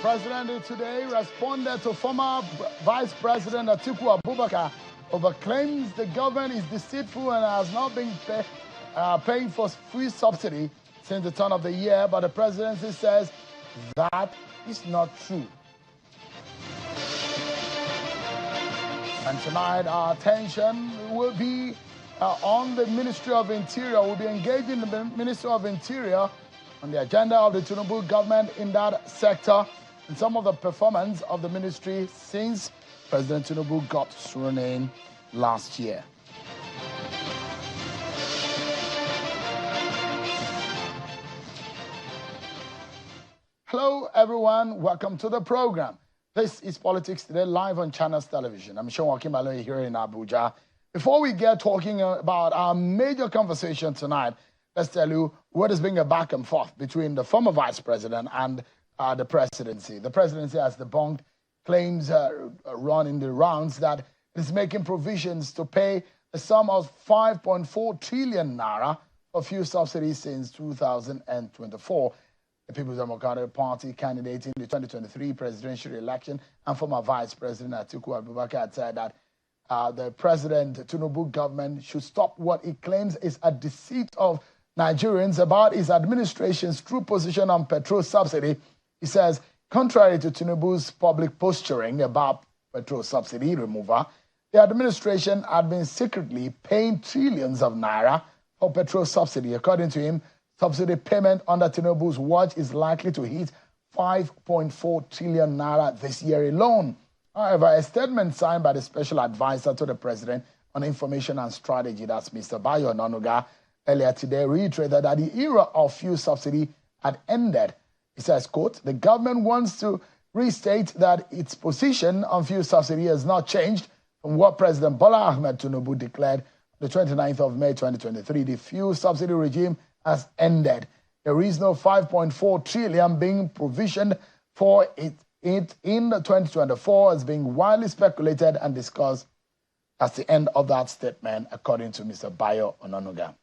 President today responded to former Vice President Atiku Abubakar over claims the government is deceitful and has not been paying for free subsidy since the turn of the year, but the presidency says that is not true. And tonight, our attention will be on the Ministry of Interior. We'll be engaging the Ministry of Interior on the agenda of the Tinubu government in that sector and some of the performance of the ministry since President Tinubu got sworn in last year. Hello, everyone. Welcome to the program. This is Politics Today, live on Channels Television. I'm Sean Wakimalo here in Abuja. Before we get talking about our major conversation tonight, let's tell you what is being a back and forth between the former vice president and the presidency. The presidency has debunked claims running the rounds that it's making provisions to pay a sum of 5.4 trillion naira for fuel subsidies since 2024. The People's Democratic Party candidate in the 2023 presidential election and former Vice President Atiku Abubakar had said that the President Tinubu government should stop what he claims is a deceit of Nigerians about his administration's true position on petrol subsidy. He says, contrary to Tinubu's public posturing about petrol subsidy removal, the administration had been secretly paying trillions of naira for petrol subsidy. According to him, subsidy payment under Tinubu's watch is likely to hit 5.4 trillion naira this year alone. However, a statement signed by the special advisor to the president on information and strategy, that's Mr. Bayo Onanuga, earlier today reiterated that the era of fuel subsidy had ended. He says, quote, the government wants to restate that its position on fuel subsidy has not changed from what President Bola Ahmed Tinubu declared the 29th of May 2023. The fuel subsidy regime has ended. There is no 5.4 trillion being provisioned for it in 2024 as being widely speculated and discussed. That's the end of that statement, according to Mr. Bayo Onanuga.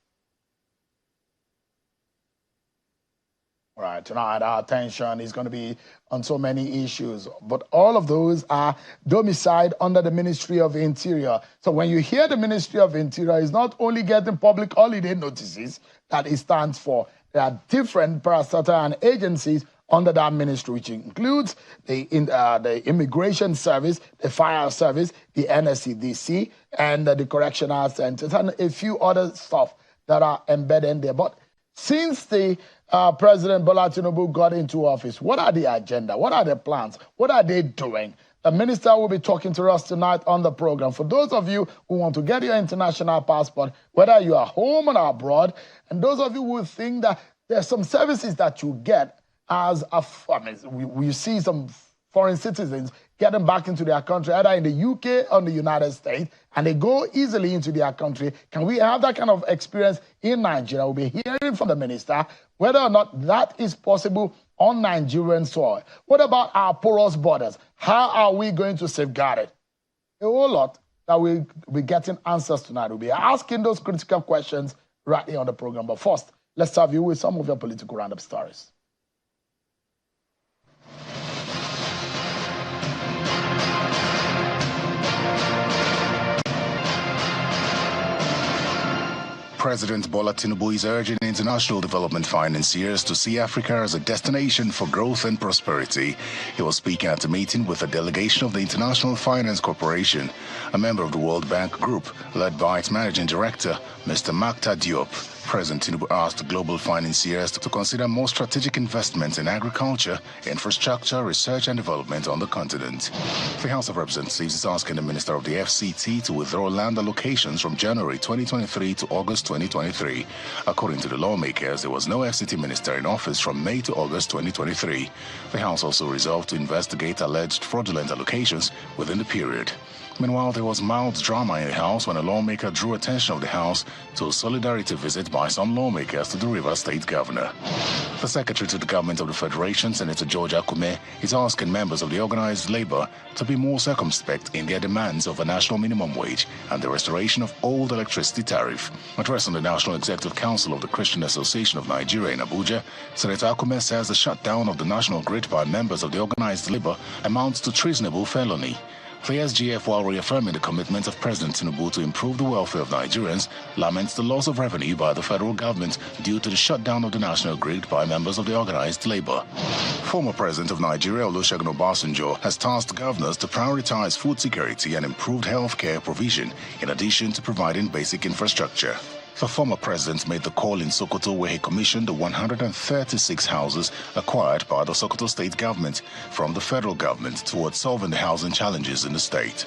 All right, tonight our attention is going to be on so many issues, but all of those are domiciled under the Ministry of Interior. So when you hear the Ministry of Interior, it's not only getting public holiday notices that it stands for. There are different parastatal and agencies under that ministry, which includes the Immigration Service, the Fire Service, the NSCDC, and the Correctional Centers, and a few other stuff that are embedded in there. But since the President Bola Tinubu got into office, what are the agenda? What are the plans? What are they doing? The minister will be talking to us tonight on the program. For those of you who want to get your international passport, whether you are home or abroad, and those of you who think that there are some services that you get as a, we see some foreign citizens getting back into their country, either in the UK or the United States, and they go easily into their country. Can we have that kind of experience in Nigeria? We'll be hearing from the minister whether or not that is possible on Nigerian soil. What about our porous borders? How are we going to safeguard it? A whole lot that we'll be getting answers tonight. We'll be asking those critical questions right here on the program. But first, let's serve you with some of your political roundup stories. President Bola Tinubu is urging international development financiers to see Africa as a destination for growth and prosperity. He was speaking at a meeting with a delegation of the International Finance Corporation, a member of the World Bank Group, led by its managing director, Mr. Makta Diop. President Tinubu asked global financiers to consider more strategic investments in agriculture, infrastructure, research and development on the continent. The House of Representatives is asking the Minister of the FCT to withdraw land allocations from January 2023 to August 2023. According to the lawmakers, there was no FCT minister in office from May to August 2023. The House also resolved to investigate alleged fraudulent allocations within the period. Meanwhile, there was mild drama in the House when a lawmaker drew attention of the House to a solidarity visit by some lawmakers to the Rivers State Governor. The Secretary to the Government of the Federation, Senator George Akume, is asking members of the organized labor to be more circumspect in their demands of a national minimum wage and the restoration of old electricity tariff. Addressing the National Executive Council of the Christian Association of Nigeria in Abuja, Senator Akume says the shutdown of the national grid by members of the organized labor amounts to treasonable felony. The SGF, while reaffirming the commitment of President Tinubu to improve the welfare of Nigerians, laments the loss of revenue by the federal government due to the shutdown of the national grid by members of the organized labor. Former President of Nigeria, Olusegun Obasanjo, has tasked governors to prioritize food security and improved health care provision, in addition to providing basic infrastructure. The former president made the call in Sokoto, where he commissioned the 136 houses acquired by the Sokoto state government from the federal government towards solving the housing challenges in the state.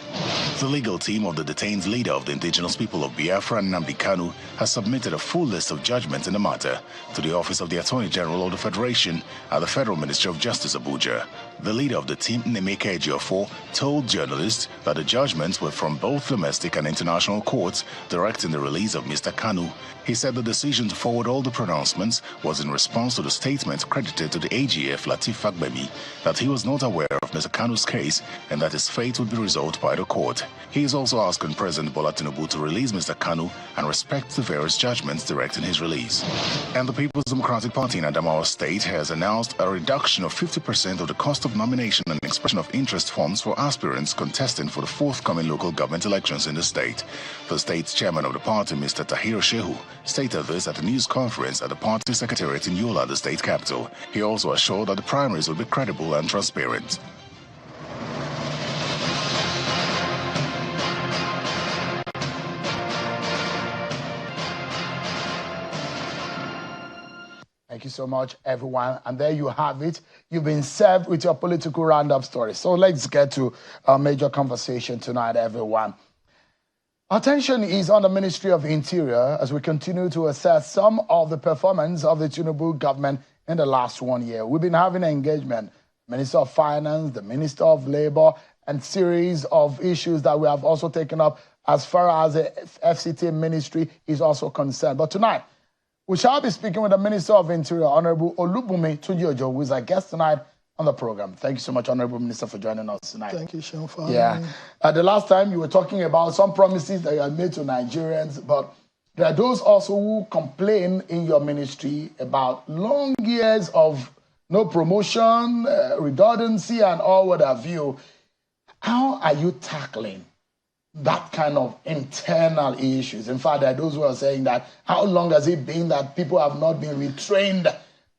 The legal team of the detained leader of the indigenous people of Biafra, Nnamdi Kanu, has submitted a full list of judgments in the matter to the Office of the Attorney General of the Federation at the Federal Ministry of Justice, Abuja. The leader of the team, Nemeka Ejiofor, told journalists that the judgments were from both domestic and international courts directing the release of Mr. Kanu. He said the decision to forward all the pronouncements was in response to the statement credited to the AGF, Lateef Fagbemi, that he was not aware of Mr. Kanu's case and that his fate would be resolved by the court. He is also asking President Bola Tinubu to release Mr. Kanu and respect the various judgments directing his release. And the People's Democratic Party in Adamawa State has announced a reduction of 50% of the cost of nomination and expression of interest forms for aspirants contesting for the forthcoming local government elections in the state. The state's chairman of the party, Mr. Tahir Shehu, stated this at a news conference at the party secretariat in Yola, the state capital. He also assured that the primaries will be credible and transparent. Thank you so much, everyone. And there you have it. You've been served with your political roundup story. So let's get to our major conversation tonight, everyone. Attention is on the Ministry of Interior as we continue to assess some of the performance of the Tinubu government in the last 1 year. We've been having engagement, Minister of Finance, the Minister of Labor, and series of issues that we have also taken up as far as the FCT ministry is also concerned. But tonight, we shall be speaking with the Minister of Interior, Honorable Olubunmi Tunji-Ojo, who is our guest tonight on the program. Thank you so much, Honorable Minister, for joining us tonight. Thank you, Sean, for having me. The last time you were talking about some promises that you had made to Nigerians, but there are those also who complain in your ministry about long years of no promotion, redundancy, and all what have you. How are you tackling that kind of internal issues? In fact, there are those who are saying that how long has it been that people have not been retrained?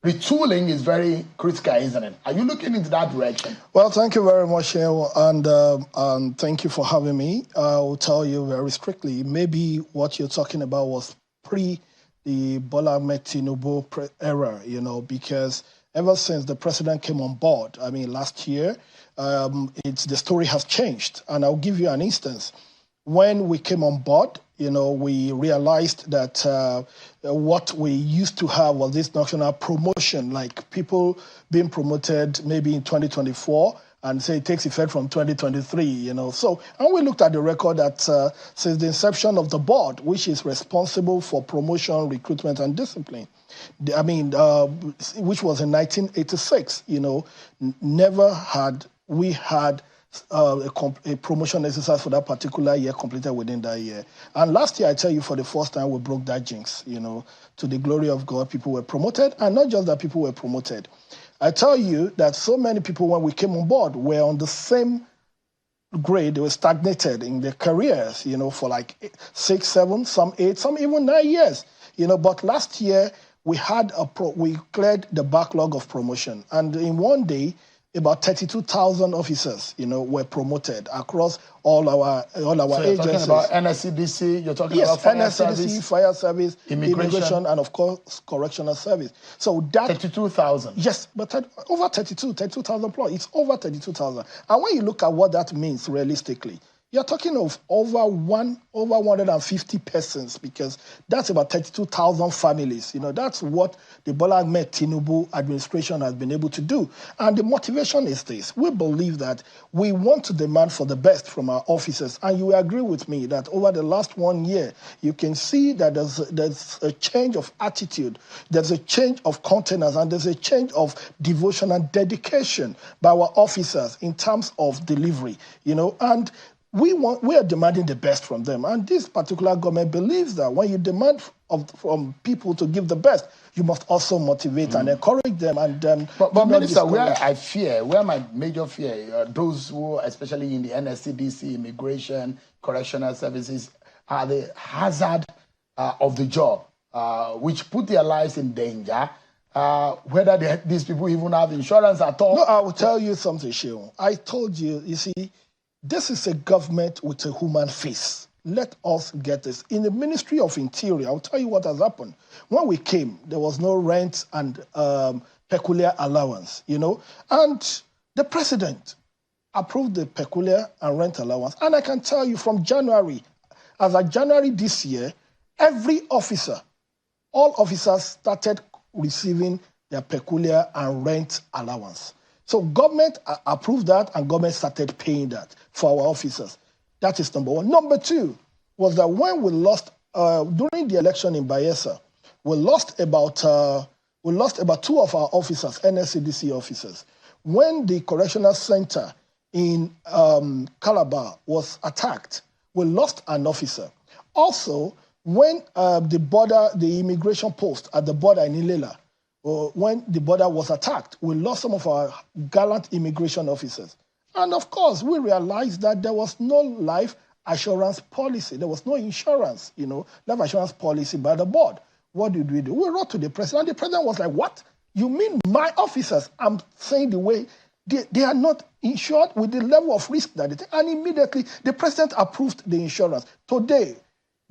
Retooling is very critical, isn't it? Are you looking into that direction? Well, thank you very much, and thank you for having me. I will tell you very strictly, maybe what you're talking about was pre the Bola Ahmed Tinubu era, because ever since the president came on board, I mean, last year, the story has changed. And I'll give you an instance. When we came on board, we realized that what we used to have was this national promotion, like people being promoted maybe in 2024 and say it takes effect from 2023, So, and we looked at the record that since the inception of the board, which is responsible for promotion, recruitment, and discipline, I mean, which was in 1986, never had we had a promotion exercise for that particular year completed within that year. And last year, I tell you, for the first time, we broke that jinx, to the glory of God, people were promoted. And not just that people were promoted. I tell you that so many people, when we came on board, were on the same grade. They were stagnated in their careers, for like 6, 7, some 8, some even 9 years. But last year, we cleared the backlog of promotion. And in one day, about 32,000 officers, were promoted across all our agencies. You're talking about NSCDC, you're talking about fire service, fire service, immigration, and of course, correctional service. So that 32,000. Yes, but over 32,000 plus. It's over 32,000. And when you look at what that means realistically, You're talking of over 150 persons, because that's about 32,000 families. That's what the Bola Ahmed Tinubu administration has been able to do. And the motivation is this. We believe that we want to demand for the best from our officers. And you will agree with me that over the last 1 year, you can see that there's a change of attitude, there's a change of countenance, and there's a change of devotion and dedication by our officers in terms of delivery, and we are demanding the best from them. And this particular government believes that when you demand from people to give the best, you must also motivate and encourage them. And but Minister, where my major fear, those who, especially in the NSCDC, immigration, correctional services, are the hazard of the job, which put their lives in danger, whether these people even have insurance at all. No, I will tell you something, Sheon. I told you, you see, this is a government with a human face. Let us get this. In the Ministry of Interior, I'll tell you what has happened. When we came, there was no rent and peculiar allowance, and the president approved the peculiar and rent allowance. And I can tell you from January, as of January this year, all officers started receiving their peculiar and rent allowance. So government approved that, and government started paying that for our officers. That is number one. Number two was that when we lost, during the election in Bayelsa, we lost about two of our officers, NSCDC officers. When the correctional center in Calabar was attacked, we lost an officer. Also, when the immigration post at the border in Ilela, when the border was attacked, we lost some of our gallant immigration officers. And of course, we realized that there was no life assurance policy. There was no insurance, life assurance policy by the board. What did we do? We wrote to the president. And the president was like, what? You mean my officers? I'm saying the way they are not insured with the level of risk that they take. And immediately, the president approved the insurance. Today,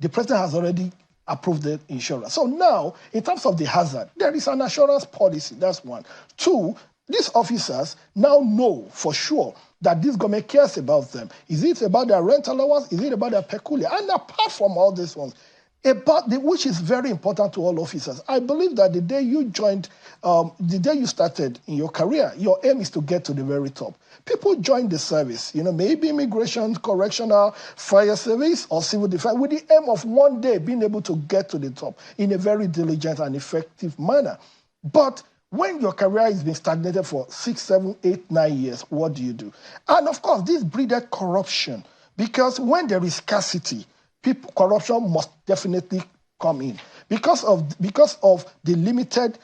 the president has already approved the insurance. So now, in terms of the hazard, there is an assurance policy. That's one. Two, these officers now know for sure that this government cares about them. Is it about their rent allowance? Is it about their peculiar? And apart from all these ones, which is very important to all officers, I believe that the day you joined, the day you started in your career, your aim is to get to the very top. People join the service, maybe immigration, correctional, fire service, or civil defense, with the aim of one day being able to get to the top in a very diligent and effective manner. But when your career has been stagnated for 6, 7, 8, 9 years, what do you do? And of course, this breeded corruption, because when there is scarcity, corruption must definitely come in. Because of the limited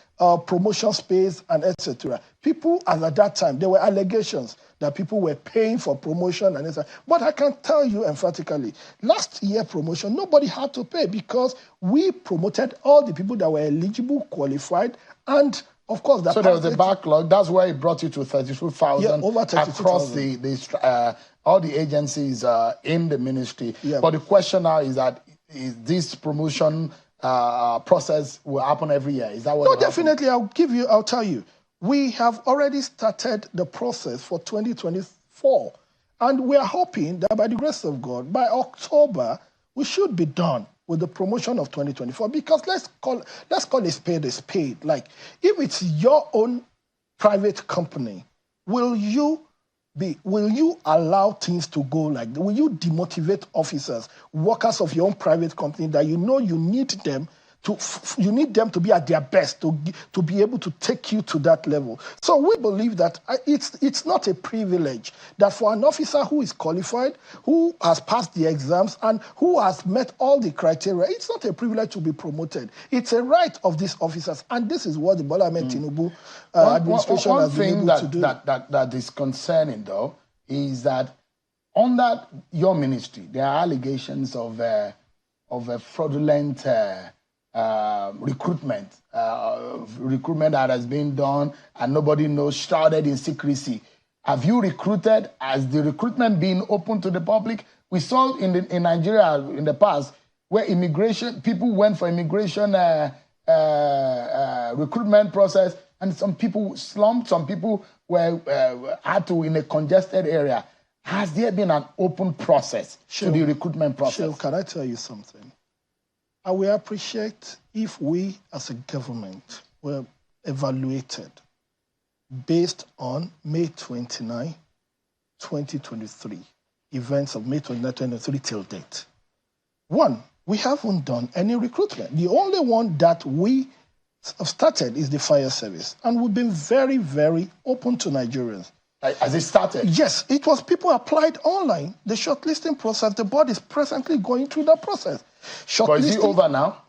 promotion space and etc. People, as at that time, there were allegations that people were paying for promotion and etc. But I can tell you emphatically, last year promotion, nobody had to pay, because we promoted all the people that were eligible, qualified, and of course, so there was a backlog. That's why it brought you to 32,000 over 32,000 across all the agencies in the ministry. Yeah. But the question now is that is this promotion process will happen every year? Is that what? No, definitely. I'll tell you. We have already started the process for 2024, and we are hoping that by the grace of God, by October, we should be done with the promotion of 2024, because let's call a spade a spade. Like, if it's your own private company, will you allow things to go like that? Will you demotivate officers, workers of your own private company that you need them to be at their best to be able to take you to that level? So we believe that it's not a privilege that for an officer who is qualified, who has passed the exams, and who has met all the criteria, it's not a privilege to be promoted. It's a right of these officers, and this is what the Bola Ahmed Tinubu administration has been able to do. That is concerning, though, is that under your ministry, there are allegations of a fraudulent recruitment that has been done and nobody knows, shrouded in secrecy. Have you recruited? Has the recruitment been open to the public? We saw in Nigeria in the past where people went for immigration recruitment process, and some people slumped, some people had to in a congested area. Has there been an open process to the recruitment process? Can I tell you something? I will appreciate if we as a government were evaluated based on May 29, 2023, events of May 29, 2023 till date. One, we haven't done any recruitment. The only one that we have started is the fire service. And we've been very, very open to Nigerians. As it started? Yes, it was people applied online. The shortlisting process, the board is presently going through that process. But is it over now?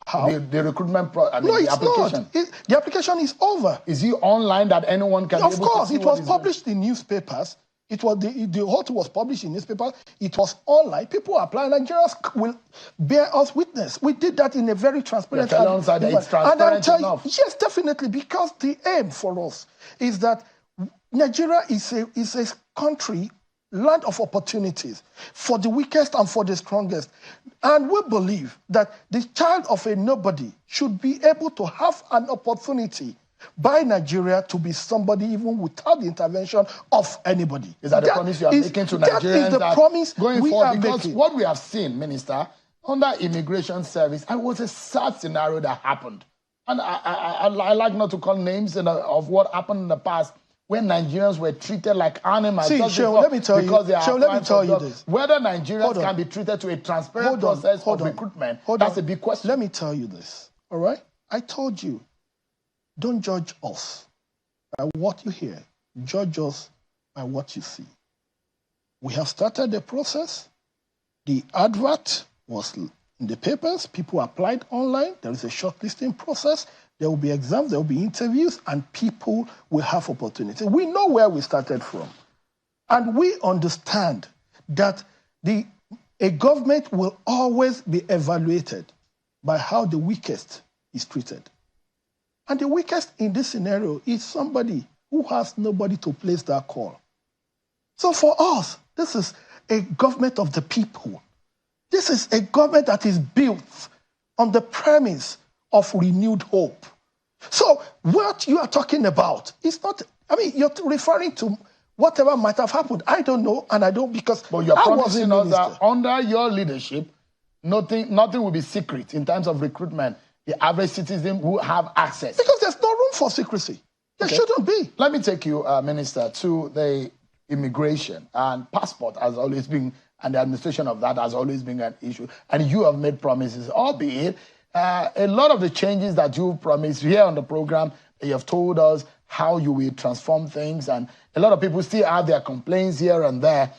How? The recruitment no, the application. Not. The application is over. Is it online that anyone can Of course, it was published in newspapers. It was the whole thing was published in newspapers. It was online. People apply. Nigerians will bear us witness. We did that in a very transparent way. It's transparent enough. Yes, definitely, because the aim for us is that Nigeria is a country, land of opportunities for the weakest and for the strongest. And we believe that the child of a nobody should be able to have an opportunity by Nigeria to be somebody even without the intervention of anybody. Is that the promise you are making to Nigerians? That is the promise going forward, because making. What we have seen, Minister, under immigration service, it was a sad scenario that happened. And I like not to call names of what happened in the past, when Nigerians were treated like animals. See, let me tell you this. Whether Nigerians can be treated to a transparent process of recruitment, that's a big question. Let me tell you this, all right? I told you, don't judge us by what you hear. Judge us by what you see. We have started the process. The advert was in the papers. People applied online. There is a shortlisting process. There will be exams, there will be interviews, and people will have opportunity. We know where we started from. And we understand that a government will always be evaluated by how the weakest is treated. And the weakest in this scenario is somebody who has nobody to place that call. So for us, this is a government of the people. This is a government that is built on the premise of renewed hope. So what you are talking about is not, you're referring to whatever might have happened. I don't know, and I don't, because but you're promising us that under your leadership, nothing will be secret in terms of recruitment. The average citizen will have access. Because there's no room for secrecy. There shouldn't be. Let me take you, Minister, to the immigration. And passport has always been, and the administration of that has always been an issue. And you have made promises, albeit a lot of the changes that you promised here on the program, you have told us how you will transform things, and a lot of people still have their complaints here and there.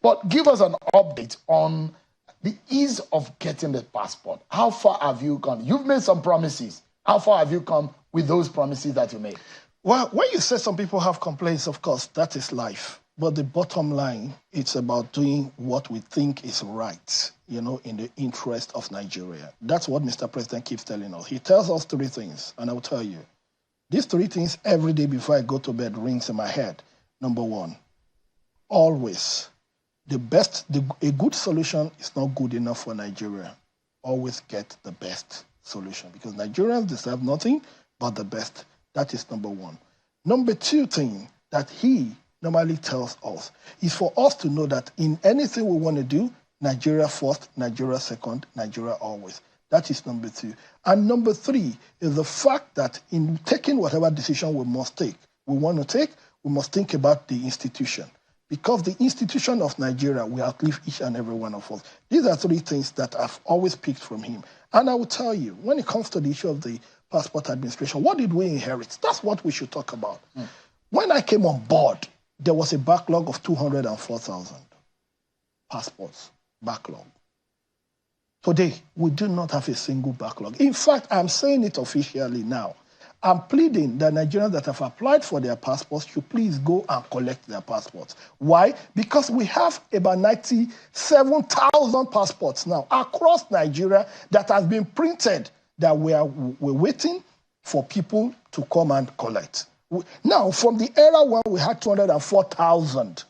But give us an update on the ease of getting the passport. How far have you gone? You've made some promises. How far have you come with those promises that you made? Well, when you say some people have complaints, of course, that is life. But the bottom line, it's about doing what we think is right, in the interest of Nigeria. That's what Mr. President keeps telling us. He tells us three things, and I will tell you. These three things every day before I go to bed rings in my head. Number one, always, a good solution is not good enough for Nigeria. Always get the best solution, because Nigerians deserve nothing but the best. That is number one. Number two thing that he normally tells us is for us to know that in anything we want to do, Nigeria first, Nigeria second, Nigeria always. That is number two. And number three is the fact that in taking whatever decision we want to take, we must think about the institution. Because the institution of Nigeria will outlive each and every one of us. These are three things that I've always picked from him. And I will tell you, when it comes to the issue of the passport administration, what did we inherit? That's what we should talk about. When I came on board, there was a backlog of 204,000 passports backlog. Today, we do not have a single backlog. In fact, I'm saying it officially now. I'm pleading that Nigerians that have applied for their passports should please go and collect their passports. Why? Because we have about 97,000 passports now across Nigeria that has been printed that we're waiting for people to come and collect. Now, from the era when we had 204,000,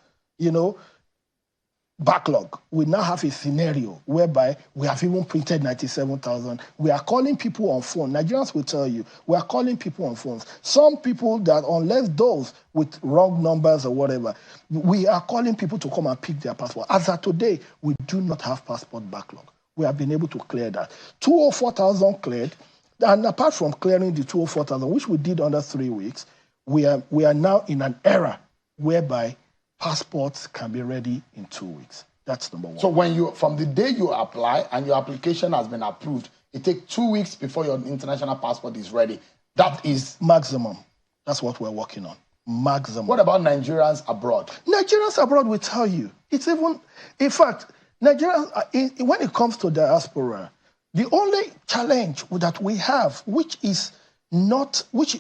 backlog. We now have a scenario whereby we have even printed 97,000. We are calling people on phone. Nigerians will tell you, we are calling people on phones. Some people that, unless those with wrong numbers or whatever, we are calling people to come and pick their passport. As of today, we do not have passport backlog. We have been able to clear that. 204,000 cleared. And apart from clearing the 204,000, which we did under 3 weeks, we are now in an era whereby passports can be ready in 2 weeks. That's number one. So from the day you apply and your application has been approved, it takes 2 weeks before your international passport is ready. That is maximum. That's what we're working on. Maximum. What about Nigerians abroad? Nigerians abroad will tell you. It's even, in fact, Nigerians, when it comes to diaspora, the only challenge that we have, which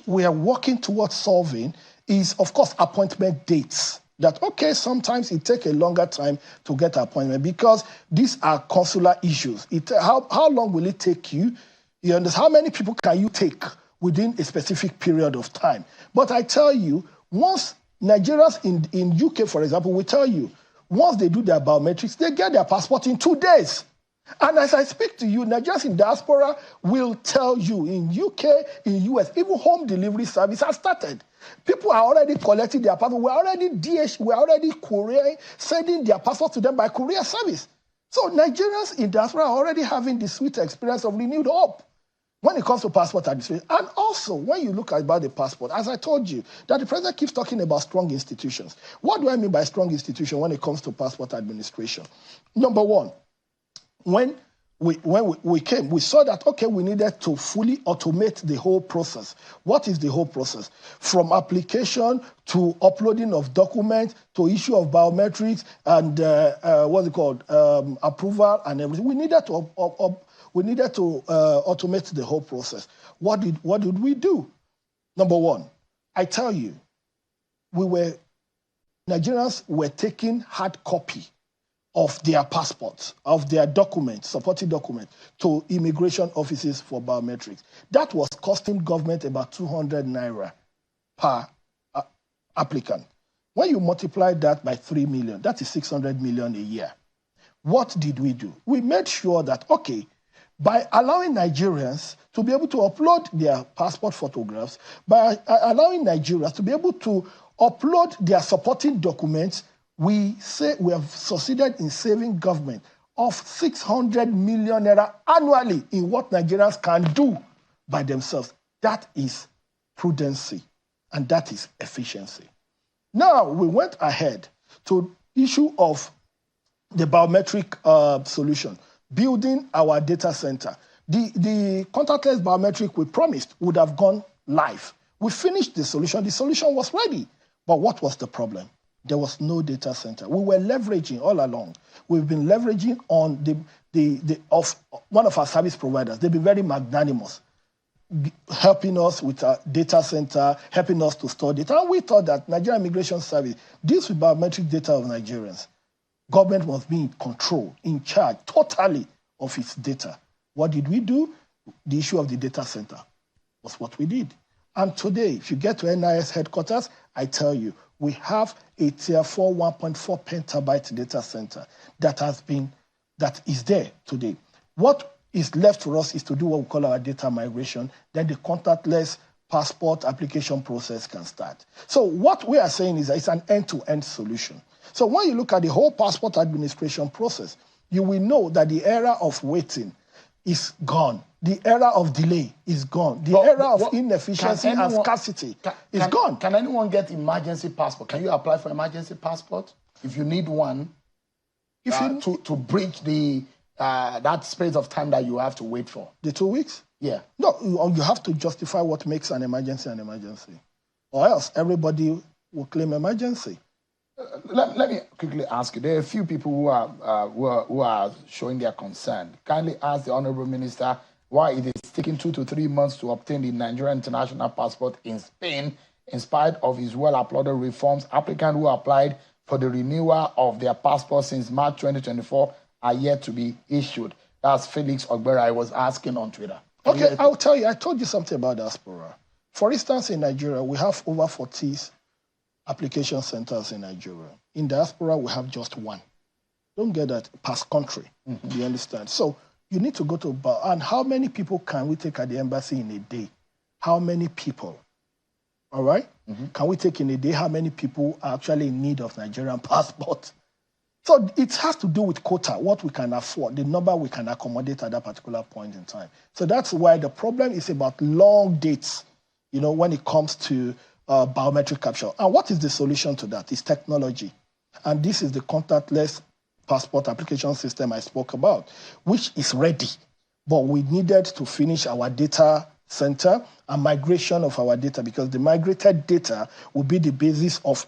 we are working towards solving, is, of course, appointment dates. That, okay, sometimes it takes a longer time to get an appointment because these are consular issues. How long will it take you? You understand? How many people can you take within a specific period of time? But I tell you, once Nigerians in UK, for example, will tell you, once they do their biometrics, they get their passport in 2 days. And as I speak to you, Nigerians in diaspora will tell you in UK, in US, even home delivery service has started. People are already collecting their passport. We're already couriering, sending their passport to them by courier service. So Nigerians in diaspora are already having the sweet experience of renewed hope when it comes to passport administration. And also, when you look about the passport, as I told you, that the president keeps talking about strong institutions. What do I mean by strong institution when it comes to passport administration? Number one, when we came, we saw that, okay, we needed to fully automate the whole process. What is the whole process? From application to uploading of documents to issue of biometrics and approval and everything. We needed to automate the whole process. What did we do? Number one, I tell you, Nigerians were taking hard copy of their passports, of their documents, supporting documents, to immigration offices for biometrics. That was costing government about 200 naira per applicant. When you multiply that by 3 million, that is 600 million a year. What did we do? We made sure that, okay, by allowing Nigerians to be able to upload their passport photographs, by allowing Nigerians to be able to upload their supporting documents, we say we have succeeded in saving government of 600 million naira annually in what Nigerians can do by themselves. That is prudency, and that is efficiency. Now, we went ahead to issue of the biometric solution, building our data center. The contactless biometric we promised would have gone live. We finished the solution. The solution was ready. But what was the problem? There was no data center. We were leveraging all along. We've been leveraging on of one of our service providers. They've been very magnanimous, helping us with our data center, helping us to store data. And we thought that Nigerian Immigration Service deals with biometric data of Nigerians. Government must be in control, in charge, totally of its data. What did we do? The issue of the data center was what we did. And today, if you get to NIS headquarters, I tell you, we have a tier 4 1.4 petabyte data center that is there today. What is left for us is to do what we call our data migration. Then the contactless passport application process can start. So what we are saying is that it's an end-to-end solution. So when you look at the whole passport administration process, you will know that the era of waiting is gone. The era of delay is gone. The era of inefficiency and scarcity is gone. Can anyone get emergency passport? Can you apply for emergency passport if you need one? To bridge the that space of time that you have to wait for. The 2 weeks? Yeah. No, you have to justify what makes an emergency, or else everybody will claim emergency. Let me quickly ask you. There are a few people who are showing their concern. Kindly ask the Honorable Minister why it is taking 2 to 3 months to obtain the Nigerian international passport in Spain, in spite of his well-applauded reforms. Applicants who applied for the renewal of their passport since March 2024 are yet to be issued. That's Felix Ogbera I was asking on Twitter. Okay, I'll tell you. I told you something about diaspora. For instance, in Nigeria, we have over 40 application centers in Nigeria. In diaspora, we have just one. Don't get that past country. You understand? So you need to go to and how many people can we take at the embassy in a day? How many people? All right? Can we take in a day how many people are actually in need of Nigerian passport? So it has to do with quota, what we can afford, the number we can accommodate at that particular point in time. So that's why the problem is about long dates, when it comes to biometric capture. And what is the solution to that? It's technology. And this is the contactless passport application system I spoke about, which is ready. But we needed to finish our data center and migration of our data, because the migrated data will be the basis of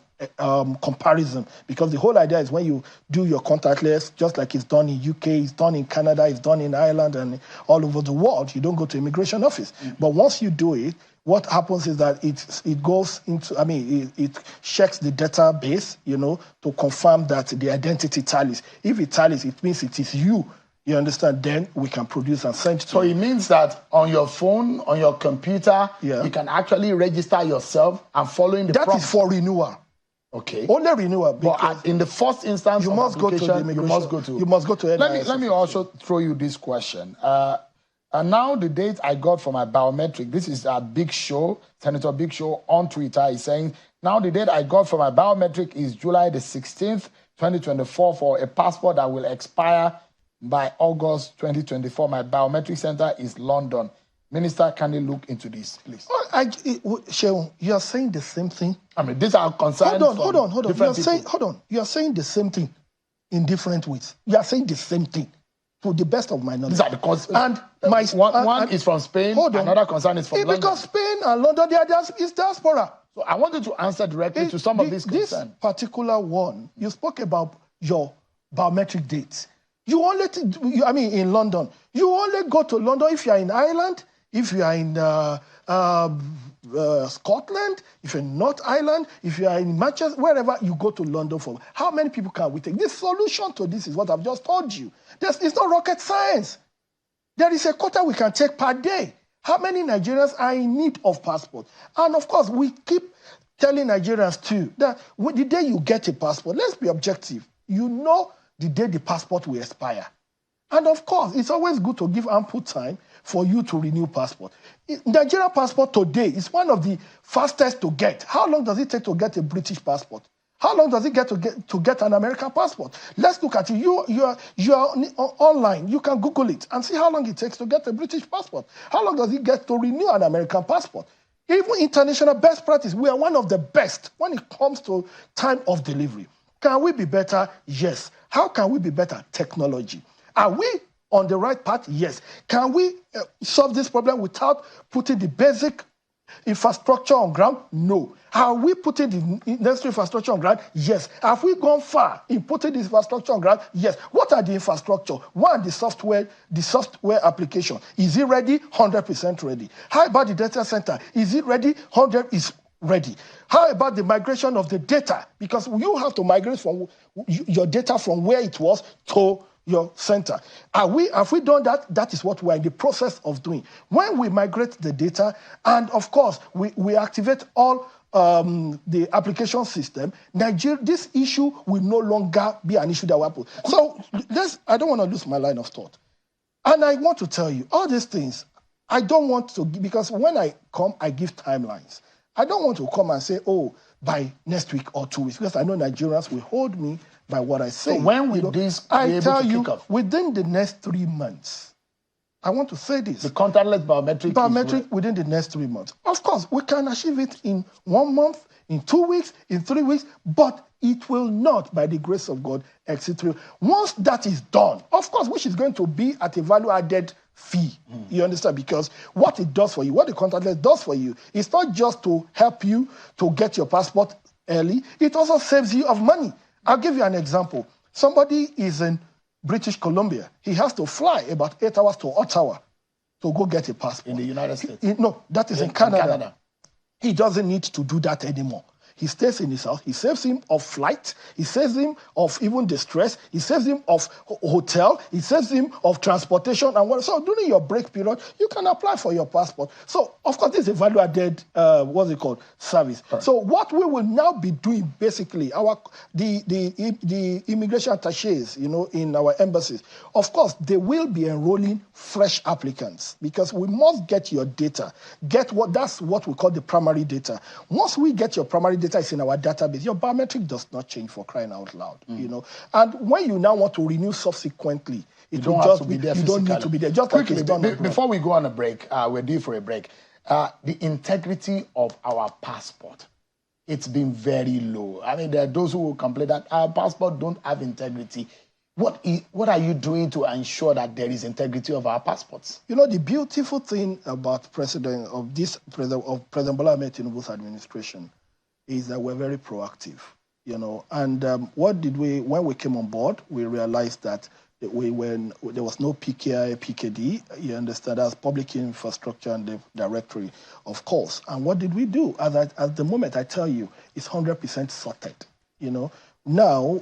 comparison, because the whole idea is when you do your contactless, just like it's done in UK, it's done in Canada, it's done in Ireland and all over the world, you don't go to immigration office. But once you do it, what happens is that it goes into, it checks the database, to confirm that the identity tallies. If it tallies, it means it is you. You understand? Then we can produce and send to So it means that on your phone, on your computer, you can actually register yourself and following the That prompt. is for renewal. Okay. Only renewal. But in the first instance, you must go to the immigration. You must go to. Let me also throw you this question. And now the date I got for my biometric, this is a Big Show, Senator Big Show on Twitter. He's saying, now the date I got for my biometric is July the 16th, 2024 for a passport that will expire by August 2024. My biometric center is London. Minister, can you look into this, please? Shehu, you are saying the same thing. These are concerns. Hold on. You are saying the same thing in different ways. You are saying the same thing. To the best of my knowledge. These are the concerns. And one is from Spain, another concern is from London. Because Spain and London, is diaspora. So I wanted to answer directly to some of these concerns. This particular one, you spoke about your biometric dates. You only, in London, you only go to London if you are in Ireland, if you are in Scotland, if you're in North Ireland, if you are in Manchester, wherever you go to London for. How many people can we take? The solution to this is what I've just told you. It's not rocket science. There is a quota we can take per day. How many Nigerians are in need of passport? And of course, we keep telling Nigerians too that the day you get a passport, let's be objective. The day the passport will expire. And of course, it's always good to give ample time for you to renew passport. Nigerian passport today is one of the fastest to get. How long does it take to get a British passport? How long does it get to get an American passport? Let's look at it. You are online. You can Google it and see how long it takes to get a British passport. How long does it get to renew an American passport? Even international best practice, we are one of the best when it comes to time of delivery. Can we be better? Yes. How can we be better? Technology. Are we on the right path? Yes. Can we solve this problem without putting the basic infrastructure on ground? No. Are we putting the necessary infrastructure on ground? Yes. Have we gone far in putting the infrastructure on ground? Yes. What are the infrastructure? One, the software application. Is it ready? 100% ready. How about the data center? Is it ready? 100% is ready. How about the migration of the data? Because you have to migrate from your data from where it was to your center. Have we done that? That is what we're in the process of doing. When we migrate the data, and of course, we activate all the application system, this issue will no longer be an issue that will happen. So I don't want to lose my line of thought. And I want to tell you, all these things, I don't want to, because when I come, I give timelines. I don't want to come and say, by next week or 2 weeks, because I know Nigerians will hold me by what I say. So when will this be able to kick off? Within the next 3 months. I want to say this. The contactless biometric within the next 3 months. Of course, we can achieve it in 1 month, in 2 weeks, in 3 weeks, but it will not, by the grace of God, exceed 3. Once that is done, of course, which is going to be at a value-added fee. You understand? Because what it does for you, what the contactless does for you, is not just to help you to get your passport early, it also saves you of money. I'll give you an example. Somebody is in British Columbia. He has to fly about 8 hours to Ottawa to go get a passport. In the United States? No, that is in Canada. He doesn't need to do that anymore. He stays in his house. He saves him of flight. He saves him of even distress. He saves him of hotel. He saves him of transportation. And so during your break period, you can apply for your passport. So, of course, this is a value-added, service. Right. So what we will now be doing, basically, the immigration attachés, in our embassies, of course, they will be enrolling fresh applicants because we must get your data. That's what we call the primary data. Once we get your primary data, it's in our database. Your biometric does not change, for crying out loud, And when you now want to renew subsequently, you don't need to be there. Just quickly, like it's done before we go on a break, we're due for a break. The integrity of our passport, it's been very low. I mean, there are those who will complain that our passport don't have integrity. What are you doing to ensure that there is integrity of our passports? The beautiful thing about President Bola Ahmed Tinubu's administration is that we're very proactive. And when we came on board, we realized that when there was no PKI, PKD, you understand, as public infrastructure and the directory, of course. And what did we do? At the moment, I tell you, it's 100% sorted. Now,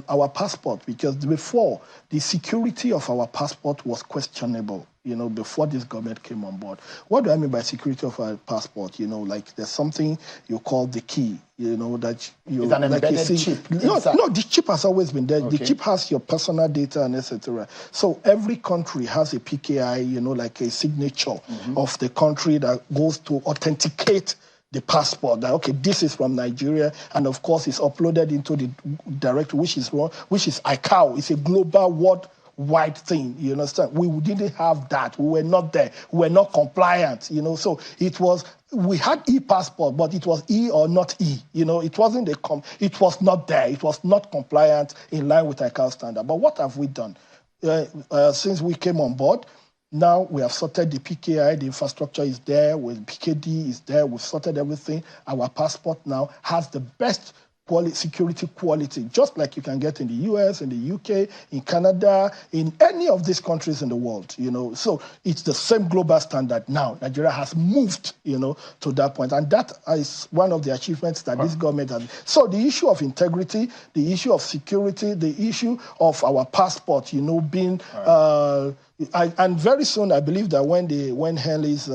our passport, because before, the security of our passport was questionable, before this government came on board. What do I mean by security of our passport? Like there's something you call the key, that you... It's an embedded chip. No, the chip has always been there. Okay. The chip has your personal data and etc. So every country has a PKI, like a signature of the country that goes to authenticate the passport, that, okay, this is from Nigeria, and of course it's uploaded into the directory, which is Ikoyi. It's a global worldwide thing, you understand? We didn't have that. We were not there. We were not compliant, so we had e-passport, but it was E or not E, it wasn't it was not there. It was not compliant in line with Ikoyi standard. But what have we done? Since we came on board, now we have sorted the PKI, the infrastructure is there, PKD is there, we've sorted everything. Our passport now has the best security quality, just like you can get in the US, in the UK, in Canada, in any of these countries in the world, So it's the same global standard now. Nigeria has moved, to that point. And that is one of the achievements that this government has. So the issue of integrity, the issue of security, the issue of our passport, being... and very soon, I believe that when Henley's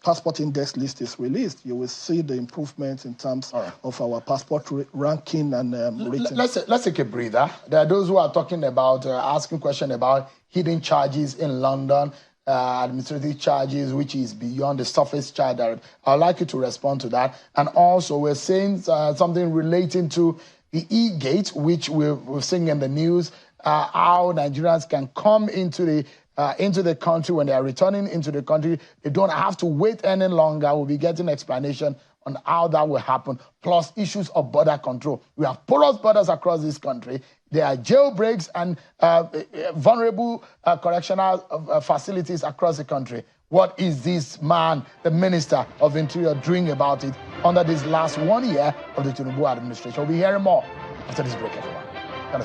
passport index list is released, you will see the improvements in terms of our passport ranking and rating. Let's take a breather. There are those who are talking about, asking questions about hidden charges in London, administrative charges, which is beyond the surface charge. I'd like you to respond to that. And also, we're saying something relating to the e-gate, which we're seeing in the news, how Nigerians can come into the country. When they are returning into the country, they don't have to wait any longer. We'll be getting explanation on how that will happen, plus issues of border control. We have porous borders across this country. There are jailbreaks and vulnerable correctional facilities across the country. What is this man, the Minister of Interior, doing about it under this last 1 year of the Tinubu administration? We'll be hearing more after this break, everyone. Let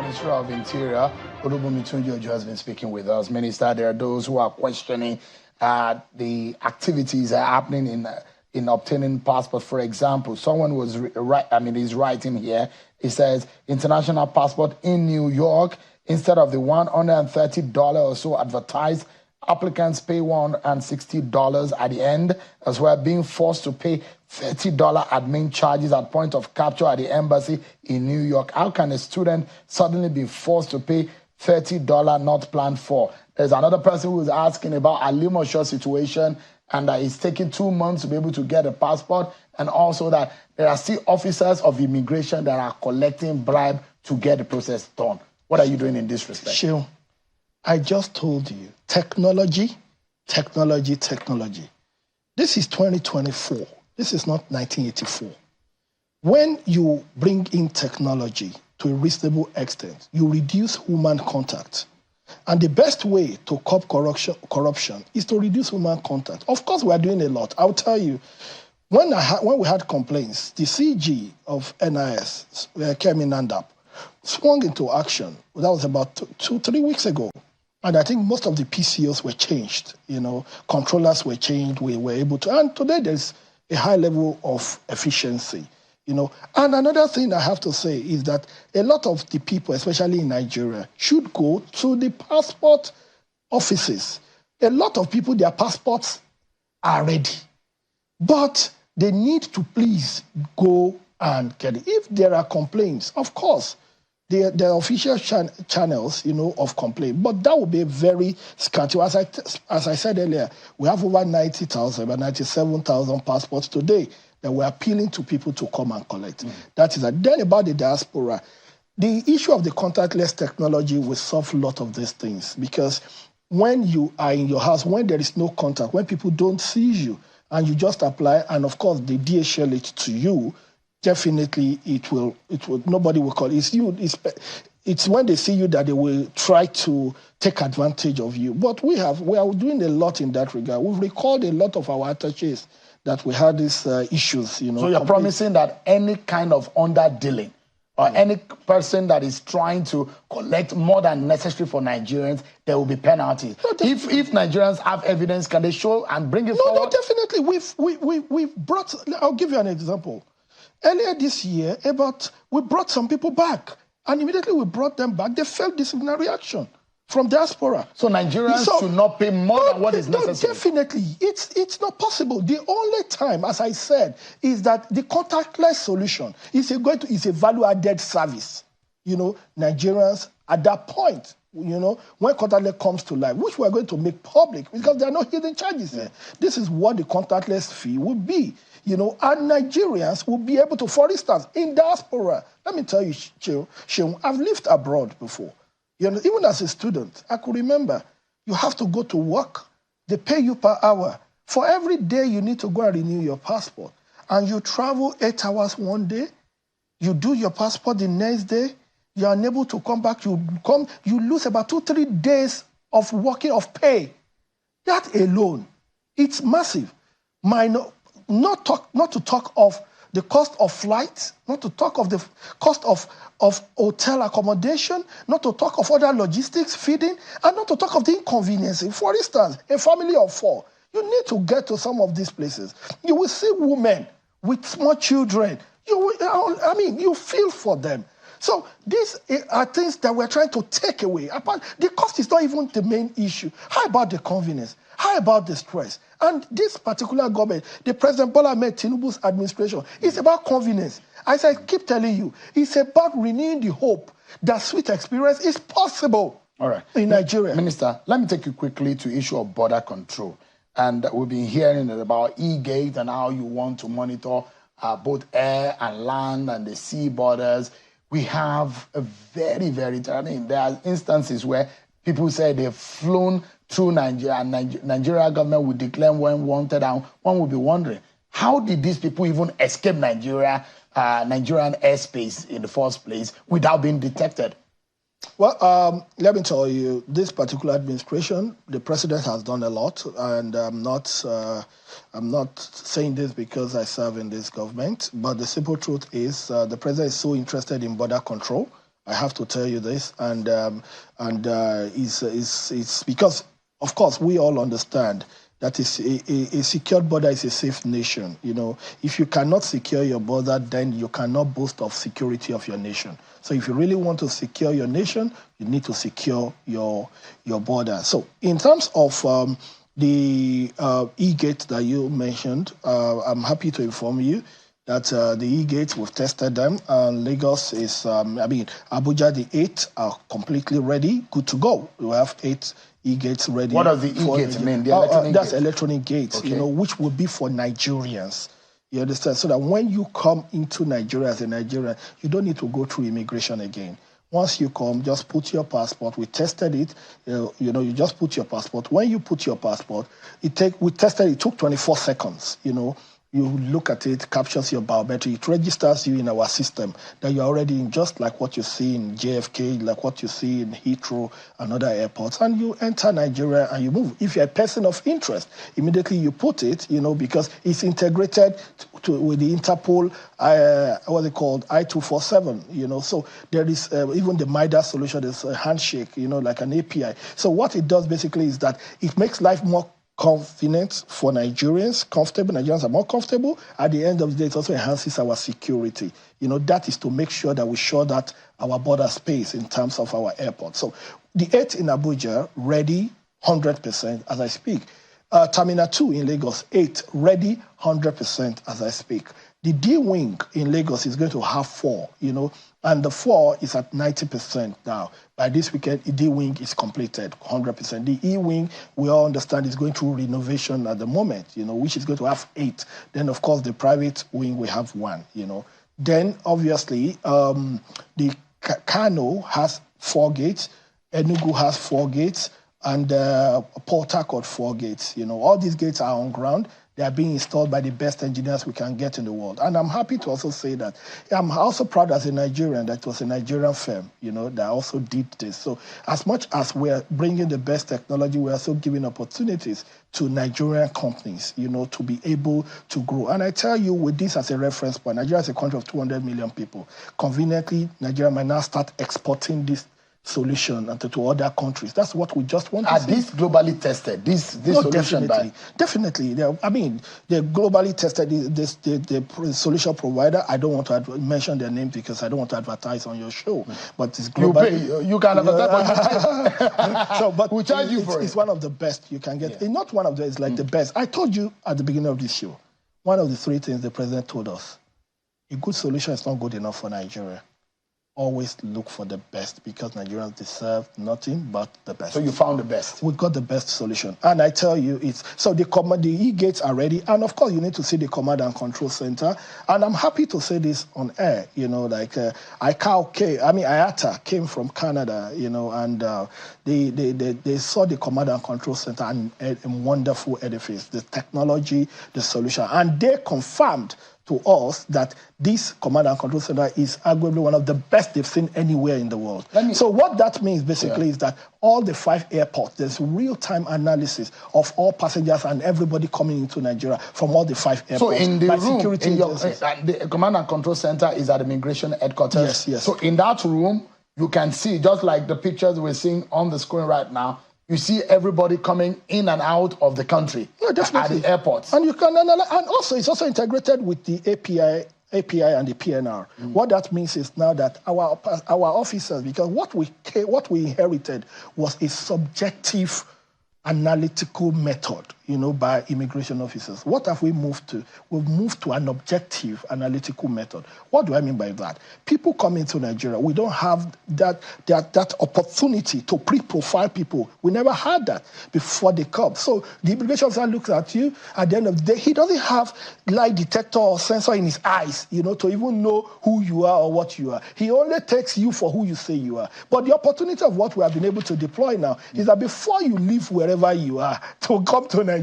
Minister of Interior, Olubunmi Tunji has been speaking with us. Minister, there are those who are questioning the activities that are happening in obtaining passport. For example, someone is writing here. He says, international passport in New York, instead of the $130 or so advertised, applicants pay $160 at the end, as well, being forced to pay $30 admin charges at point of capture at the embassy in New York. How can a student suddenly be forced to pay $30 not planned for? There's another person who is asking about a Limosho situation, and that it's taking 2 months to be able to get a passport, and also that there are still officers of immigration that are collecting bribe to get the process done. What are you doing in this respect? Sure. I just told you, technology. This is 2024. This is not 1984. When you bring in technology to a reasonable extent, you reduce human contact. And the best way to curb corruption is to reduce human contact. Of course, we are doing a lot. I'll tell you, when we had complaints, the CG of NIS, Kemi Nandap, swung into action. That was about 2-3 weeks ago. And I think most of the PCOs were changed. Controllers were changed. We were able to. And today there's a high level of efficiency. And another thing I have to say is that a lot of the people, especially in Nigeria, should go to the passport offices. A lot of people, their passports are ready. But they need to please go and get it. If there are complaints, of course, there are official channels, of complaint. But that would be very scanty. As I said earlier, we have over 90,000, about 97,000 passports today that we're appealing to people to come and collect. That is that. Then about the diaspora, the issue of the contactless technology will solve a lot of these things, because when you are in your house, when there is no contact, when people don't see you, and you just apply, and of course they DHL it to you, definitely it will nobody will call it. It's when they see you that they will try to take advantage of you. But we are doing a lot in that regard. We've recalled a lot of our attaches that we had these issues. So you're promising that any kind of underdealing or any person that is trying to collect more than necessary for Nigerians, there will be penalties. No, if Nigerians have evidence, can they show and bring it forward? No, definitely. We've brought. I'll give you an example. Earlier this year, we brought some people back, and immediately we brought them back. They felt disciplinary action from diaspora. So Nigerians should not pay more than what is necessary. Definitely. It's not possible. The only time, as I said, is that the contactless solution is a value-added service. Nigerians at that point, when contactless comes to life, which we are going to make public because there are no hidden charges there. This is what the contactless fee will be. And Nigerians will be able to, for instance, in diaspora, let me tell you, Sheung, I've lived abroad before. Even as a student, I could remember you have to go to work. They pay you per hour. For every day you need to go and renew your passport. And you travel 8 hours one day. You do your passport the next day. You are unable to come back. You lose about 2-3 days of working of pay. That alone, it's massive. Not to talk of the cost of flights, not to talk of the cost of hotel accommodation, not to talk of other logistics, feeding, and not to talk of the inconvenience. For instance, a family of 4, you need to get to some of these places. You will see women with small children. You feel for them. So these are things that we're trying to take away. The cost is not even the main issue. How about the convenience? How about the stress? And this particular government, the President Bola Ahmed Tinubu's administration, is about convenience. As I keep telling you, it's about renewing the hope that sweet experience is possible. All right. In Nigeria. Minister, let me take you quickly to issue of border control. And we've been hearing about e-gate and how you want to monitor both air and land and the sea borders. We have a very, very, there are instances where people say they've flown through Nigeria, and Nigeria government would declare when wanted, and one would be wondering, how did these people even escape Nigerian airspace in the first place without being detected? Well, let me tell you, this particular administration, the president has done a lot, and I'm not saying this because I serve in this government, but the simple truth is the president is so interested in border control. I have to tell you this, and it's because, of course, we all understand that a secured border is a safe nation. If you cannot secure your border, then you cannot boast of security of your nation. So if you really want to secure your nation, you need to secure your border. So in terms of the e-gate that you mentioned, I'm happy to inform you that the e-gates, we've tested them. Lagos is, Abuja, the 8 are completely ready, good to go. We have 8 e-gates ready. What does the e-gate mean? The electronic that's gate? Electronic gates, okay. Which will be for Nigerians. You understand? So that when you come into Nigeria as a Nigerian, you don't need to go through immigration again. Once you come, just put your passport. We tested it. You just put your passport. When you put your passport, we tested it. It took 24 seconds. You You look at it, captures your biometric, it registers you in our system that you're already in, just like what you see in JFK, like what you see in Heathrow and other airports, and you enter Nigeria and you move. If you're a person of interest, immediately you put it, because it's integrated with the Interpol, what's it called, I-247, so there is even the MIDAS solution, there's a handshake, like an API. So what it does basically is that it makes life more convenient for Nigerians, comfortable. Nigerians are more comfortable. At the end of the day, it also enhances our security. That is to make sure that we shore that our border space in terms of our airport. So the 8 in Abuja, ready 100% as I speak. Terminal 2 in Lagos, 8, ready 100% as I speak. The D wing in Lagos is going to have 4, and the 4 is at 90% now. By this weekend, the D wing is completed 100%. The E wing, we all understand, is going through renovation at the moment, which is going to have 8. Then, of course, the private wing, we have 1, Then, obviously, the Kano has 4 gates, Enugu has 4 gates, and Port Harcourt 4 gates. All these gates are on ground. They are being installed by the best engineers we can get in the world. And I'm happy to also say that I'm also proud as a Nigerian that it was a Nigerian firm, that also did this. So as much as we're bringing the best technology, we're also giving opportunities to Nigerian companies, to be able to grow. And I tell you, with this as a reference point, Nigeria is a country of 200 million people. Conveniently, Nigeria might now start exporting this solution and to other countries. That's what we just want to see. Are these globally tested? This solution? Definitely. They're globally tested. The solution provider, I don't want to mention their name because I don't want to advertise on your show, but it's global. You can advertise. So, but we'll charge you for it. It's one of the best you can get. Not one of them, it's like the best. I told you at the beginning of this show, one of the 3 things the president told us, a good solution is not good enough for Nigeria. Always look for the best because Nigerians deserve nothing but the best. So you found the best. We got the best solution. And I tell you, the e-gates are ready. And of course, you need to see the command and control center. And I'm happy to say this on air, IATA came from Canada, and they saw the command and control center and a wonderful edifice, the technology, the solution. And they confirmed to us that this command and control center is arguably one of the best they've seen anywhere in the world. So what that means basically is that all the 5 airports, there's real-time analysis of all passengers and everybody coming into Nigeria from all the 5 airports. So in the room, the command and control center is at immigration headquarters. Yes. So in that room, you can see, just like the pictures we're seeing on the screen right now, you see everybody coming in and out of the country at the airports. And you can analyze, and also it's also integrated with the API and the PNR. What that means is now that our officers, because what we inherited was a subjective analytical method, by immigration officers. What have we moved to? We've moved to an objective analytical method. What do I mean by that? People come into Nigeria. We don't have that opportunity to pre-profile people. We never had that before they come. So the immigration officer looks at you. At the end of the day, he doesn't have lie detector or sensor in his eyes, to even know who you are or what you are. He only takes you for who you say you are. But the opportunity of what we have been able to deploy now is that before you leave wherever you are to come to Nigeria,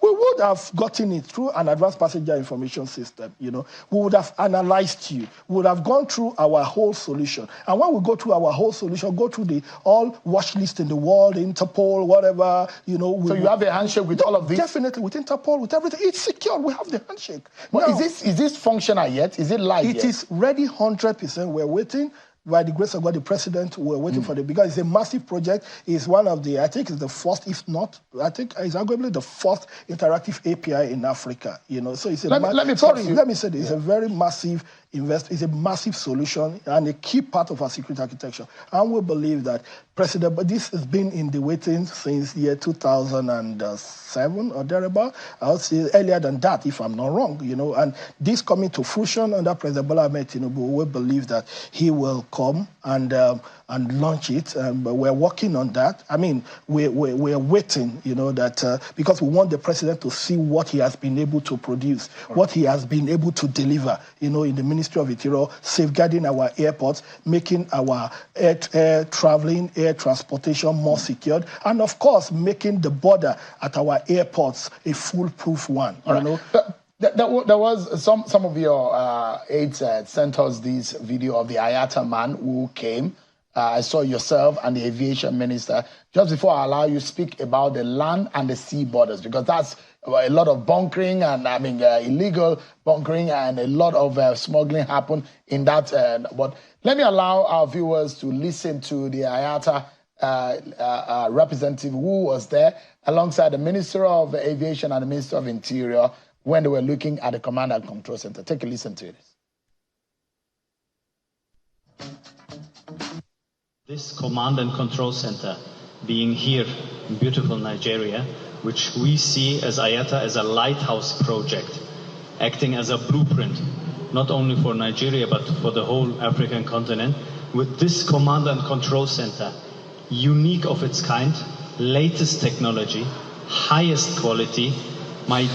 we would have gotten it through an advanced passenger information system. We would have analyzed you. We would have gone through our whole solution. And when we go through our whole solution, go through the all watch list in the world, Interpol, whatever, So you have a handshake with all of this? Definitely, with Interpol, with everything. It's secure. We have the handshake. But now, is this functional yet? Is it live yet? It is ready 100%. We're waiting. By the grace of God, the president, we're waiting for it because it's a massive project. It's one of the, I think it's the first, if not, I think it's arguably the first interactive API in Africa. So it's a let me say this. It's a very massive it's a massive solution and a key part of our security architecture. And we believe that but this has been in the waiting since the year 2007 or thereabout. I would say earlier than that, if I'm not wrong, and this coming to fruition under President Bola Ahmed Tinubu, we believe that he will come and launch it. But we're working on that. I mean, we're waiting, that because we want the president to see what he has been able to produce, what he has been able to deliver, in the Ministry of Interior, safeguarding our airports, making our air traveling, air transportation more secured, and of course, making the border at our airports a foolproof one. There was some of your aides sent us this video of the Ayata man who came. I saw yourself and the aviation minister. Just before I allow you, speak about the land and the sea borders, because that's a lot of bunkering and illegal bunkering and a lot of smuggling happen in that. But let me allow our viewers to listen to the Ayata representative who was there alongside the Minister of Aviation and the Minister of Interior when they were looking at the Command and Control Center. Take a listen to this. This Command and Control Center being here in beautiful Nigeria, which we see as Ayata as a lighthouse project, acting as a blueprint, not only for Nigeria, but for the whole African continent. With this Command and Control Center, unique of its kind, latest technology, highest quality, my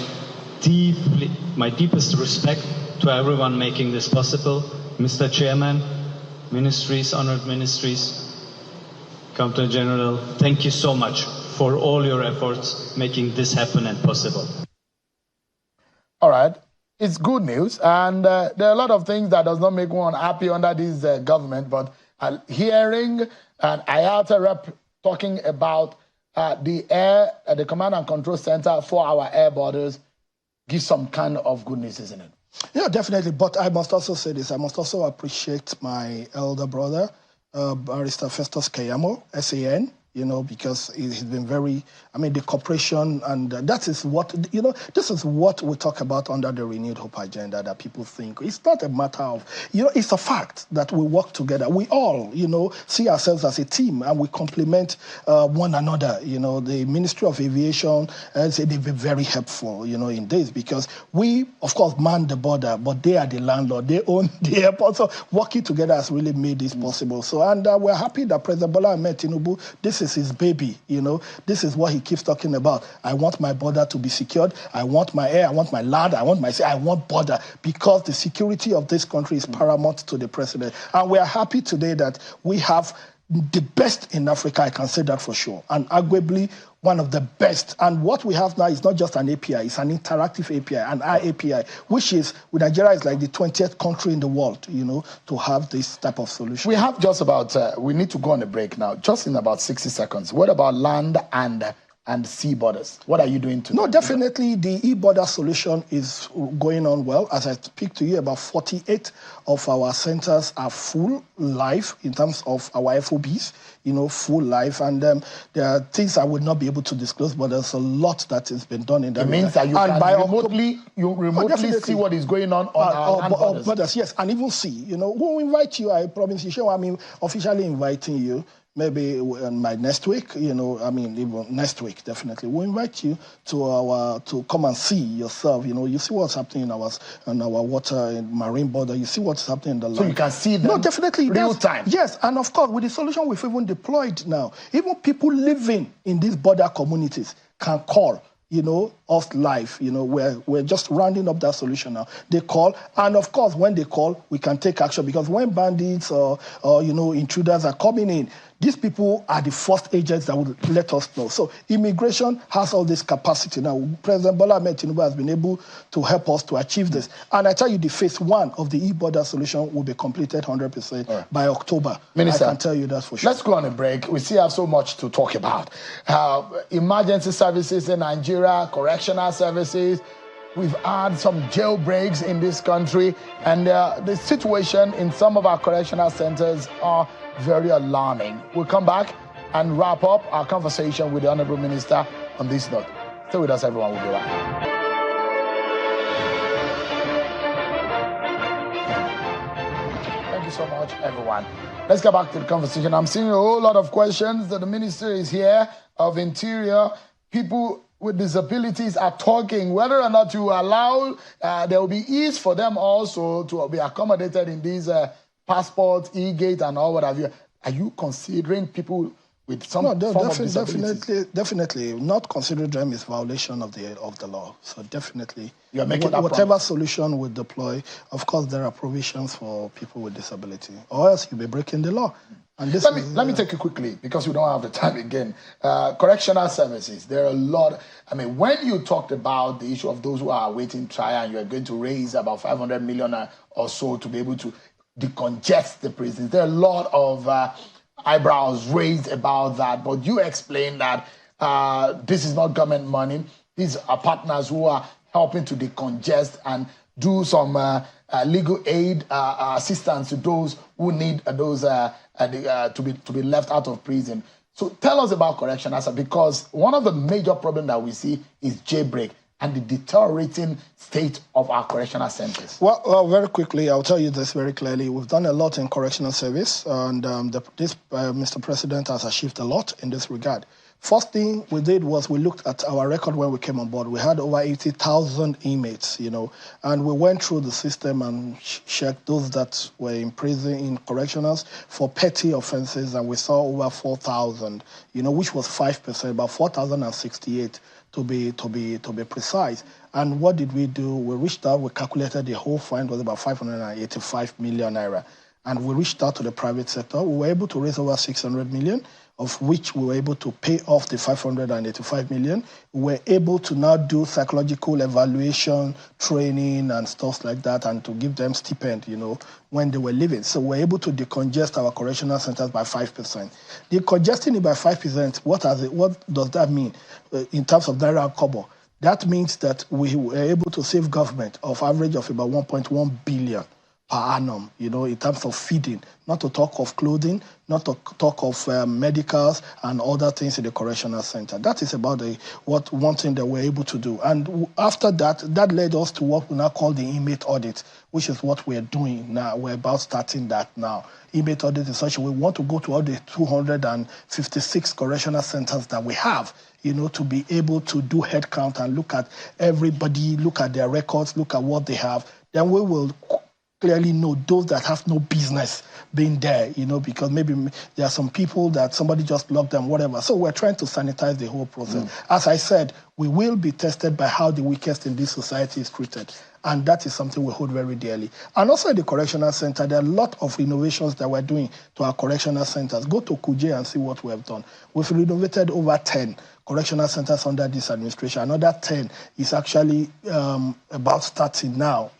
deepest respect to everyone making this possible. Mr. Chairman, ministries, honored ministries, Comptroller General, thank you so much for all your efforts making this happen and possible. All right. It's good news. And there are a lot of things that does not make one happy under this government. But hearing an Ayata rep talking about the Command and Control Center for our air borders gives some kind of good news, isn't it? Yeah, definitely. But I must also say this. I must also appreciate my elder brother, Barrister Festus Keyamo, SAN, because he's been very, the cooperation, and that is what, this is what we talk about under the Renewed Hope agenda, that people think. It's not a matter of, it's a fact that we work together. We all, see ourselves as a team, and we complement one another. The Ministry of Aviation, they've been very helpful, in this, because we, of course, man the border, but they are the landlord. They own the airport. So working together has really made this possible. So, and we're happy that President Bola Ahmed Tinubu, this is his baby, this is what he keeps talking about. I want my border to be secured. I want my air, I want my land, I want my sea, I want border, because the security of this country is paramount to the president. And we are happy today that we have the best in Africa, I can say that for sure, and arguably one of the best. And what we have now is not just an API, it's an interactive API, an iAPI, which is, with Nigeria, is like the 20th country in the world, to have this type of solution. We have just about, we need to go on a break now, just in about 60 seconds. What about land and sea borders? What are you doing to? No, definitely the e-border solution is going on well. As I speak to you, about 48 of our centers are full live in terms of our FOBs, full live. And there are things I would not be able to disclose, but there's a lot that has been done in that. It means that you can remotely see what is going on our land borders. Yes, and even see, we'll invite you, I promise you, officially inviting you. Maybe my next week, even next week, definitely. We'll invite you to come and see yourself. You see what's happening on our water and marine border. You see what's happening in the land. So you can see them definitely, real time. Yes, and of course, with the solution we've even deployed now, even people living in these border communities can call, us live. We're just rounding up that solution now. They call, and of course, when they call, we can take action, because when bandits or intruders are coming in, these people are the first agents that would let us know. So immigration has all this capacity now. President Bola Ahmed Tinubu has been able to help us to achieve this. And I tell you, the phase 1 of the e-border solution will be completed 100% by October. Minister, I can tell you that for sure. Let's go on a break. We still have so much to talk about. Emergency services in Nigeria, correctional services. We've had some jailbreaks in this country, and the situation in some of our correctional centers are very alarming. We'll come back and wrap up our conversation with the Honorable Minister on this note. Stay with us, everyone. We'll be back. Thank you so much, everyone. Let's get back to the conversation. I'm seeing a whole lot of questions. The Minister is here of Interior. People with disabilities are talking whether or not you allow, there will be ease for them also to be accommodated in these passports, e-gate, and all what have you. Are you considering people with some form of disability? Definitely. Not considering them is violation of the law. So definitely, you're making whatever solution we deploy, of course, there are provisions for people with disability, or else you'll be breaking the law. And this let me take it quickly because we don't have the time again. Correctional services, there are a lot. I mean, when you talked about the issue of those who are awaiting trial and you are going to raise about 500 million or so to be able to decongest the prisons, there are a lot of eyebrows raised about that. But you explained that this is not government money. These are partners who are helping to decongest and do some legal aid assistance to those who need those to be left out of prison. So tell us about correctional, because one of the major problems that we see is jailbreak and the deteriorating state of our correctional centers. Well, very quickly, I'll tell you this very clearly. We've done a lot in correctional service, and Mr. President has achieved a lot in this regard. First thing we did was we looked at our record when we came on board. We had over 80,000 inmates, and we went through the system and checked those that were in prison, in correctionals, for petty offenses, and we saw over 4,000, which was 5%, about 4,068 to be precise. And what did we do? We reached out, we calculated the whole fine was about 585 million naira. And we reached out to the private sector. We were able to raise over 600 million, of which we were able to pay off the 585 million. We were able to now do psychological evaluation, training, and stuff like that, and to give them stipend, when they were leaving. So we're able to decongest our correctional centers by 5%. Decongesting it by 5%, what does that mean in terms of naira and kobo? That means that we were able to save government of average of about 1.1 billion per annum, in terms of feeding, not to talk of clothing, not to talk of medicals and other things in the correctional center. That is about one thing that we're able to do. And after that led us to what we now call the inmate audit, which is what we're doing now. We're about starting that now. Inmate audit is such we want to go to all the 256 correctional centers that we have, to be able to do head count and look at everybody, look at their records, look at what they have. Then we will clearly know those that have no business being there, because maybe there are some people that somebody just locked them, whatever. So we're trying to sanitize the whole process. As I said, we will be tested by how the weakest in this society is treated. And that is something we hold very dearly. And also in the correctional center, there are a lot of innovations that we're doing to our correctional centers. Go to Kuje and see what we have done. We've renovated over 10 correctional centers under this administration. Another 10 is actually about starting now,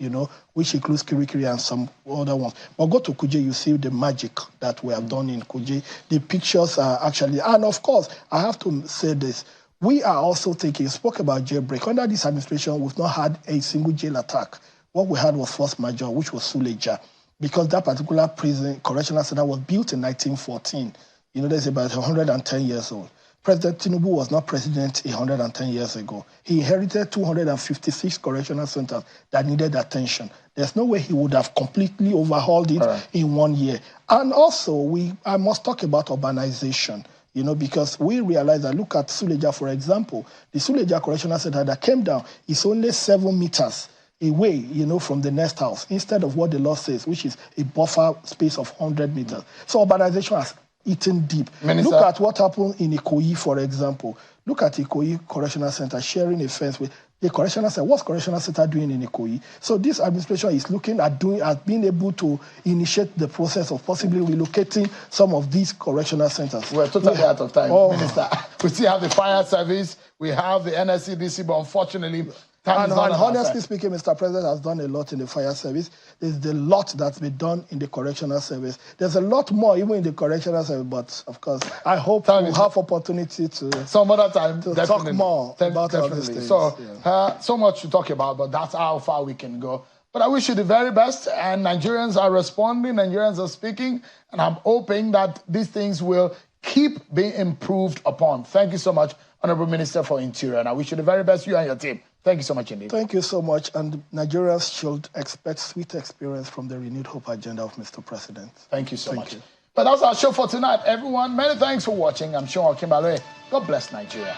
which includes Kirikiri and some other ones. But go to Kuje, you see the magic that we have done in Kuje. The pictures are actually, and of course, I have to say this, we are also thinking, spoke about jailbreak. Under this administration, we've not had a single jail attack. What we had was force majeure, which was Suleja, because that particular prison correctional center was built in 1914. That's about 110 years old. President Tinubu was not president 110 years ago. He inherited 256 correctional centers that needed attention. There's no way he would have completely overhauled it in 1 year. And also, I must talk about urbanization. Because we realize that, look at Suleja, for example. The Suleja Correctional Center that came down is only 7 meters away, from the next house, instead of what the law says, which is a buffer space of 100 meters. So urbanization has eaten deep. Minister, look at what happened in Ikoyi, for example. Look at Ikoyi Correctional Center sharing a fence with the Correctional Center. What's Correctional Center doing in Ikoyi? So this administration is looking at being able to initiate the process of possibly relocating some of these correctional centers. We're totally out of time, Minister. We still have the fire service, we have the NSCDC, but unfortunately, and honestly speaking, Mr. President has done a lot in the fire service. There's a lot that's been done in the correctional service. There's a lot more even in the correctional service, but of course, I hope we'll have opportunity to some other time to talk more about all these things. So, so much to talk about, but that's how far we can go. But I wish you the very best, and Nigerians are responding, Nigerians are speaking, and I'm hoping that these things will keep being improved upon. Thank you so much, Honorable Minister for Interior, and I wish you the very best, you and your team. Thank you so much indeed. Thank you so much. And Nigerians should expect sweet experience from the renewed hope agenda of Mr. President. Thank you so much. But that's our show for tonight, everyone. Many thanks for watching. I'm Sean Kimbalwe. God bless Nigeria.